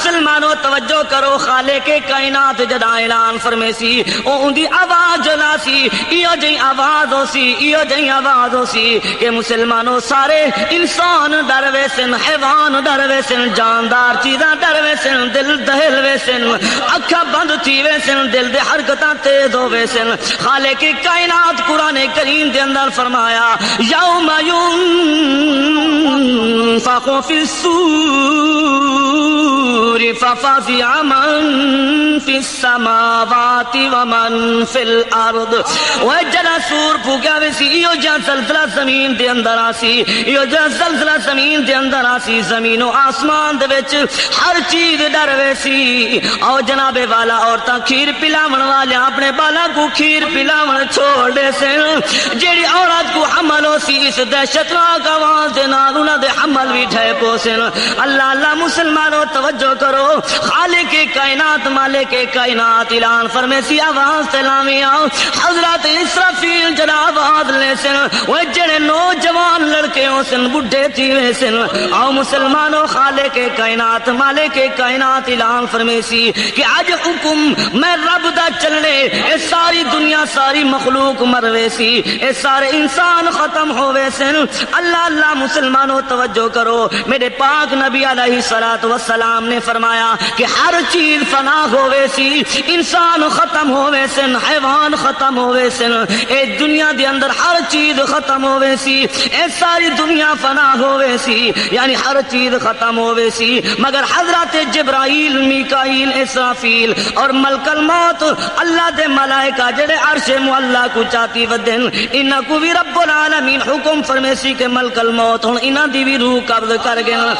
مسلمانوں توجہ کرو، خالق کائنات جدا اعلان فرمے سی او ان دی آواز جلا سی، ایو جئی آواز ہو سی، ایو جئی آواز ہو سی کہ مسلمانوں سارے انسان ڈر ویسن، حیوان ڈر ویسن، جاندار چیزاں ڈر ویسن، دل دہل ویسن، اکھا بند تھی ویسن، دل دے حرکتاں تیز ہو ویسن۔ خالق کائنات قرآن کریم دے اندر فرمایا یوم ينفخ في الصور ففزع من في السماوات ومن في الارض۔ وہ جڑا سور پھوکیا ویسی ایو جا زلزلہ زمین دے اندر آسی، ایو جا زلزلہ زمین دے اندر آسی، زمین و آسمان دے وچ ہر چیز ڈر ویسی۔ او جناب والا عورتاں کھیر پلاون والے اپنے بالا کو کھیر پلاون چھوڑ دے سن، جیڑی عورت کو حمل ہو سی اس دہشتناک آواز دے نال انہاں دے حمل بھی ٹھے پوسن۔ اللہ اللہ مسلمانوں توجہ کرو، خالق کائنات مالک کائنات اعلان فرمے سی آواز تلاویاں حضرت اسرافیل جڑا آواز لے سن، وہ جڑے نوجوان لڑکے ہو سن، بڈھے تھی وے سن۔ آؤ مسلمانوں خالق کائنات مالک کائنات اعلان فرمے سی کہ اج حکم میں رب دا چلنے، اے ساری دنیا ساری مخلوق مروے سی، اے سارے انسان ختم ہوئے سن۔ اللہ اللہ مسلمانوں توجہ کرو، میرے پاک نبی علیہ الصلوۃ والسلام نے فرمایا کہ ہر چیز فنا ہوئے سی، انسان ختم ہوئے سن، حیوان ختم ہوئے سن، اے دنیا دے اندر ہر چیز ختم ہوئے سی، اے ساری دنیا فنا ہوئے سی، یعنی ہر چیز ختم ہوئے سی مگر حضرت جبرائیل، میکائیل، اسرافیل اور ملک الموت اللہ دے ملائکہ جڑے عرش معلا کو چاتی ودن، انہاں کو بھی رب العالمین حکم فرمے سی کہ ملک الموت ہن انہاں دی بھی روح قبض کر گئے۔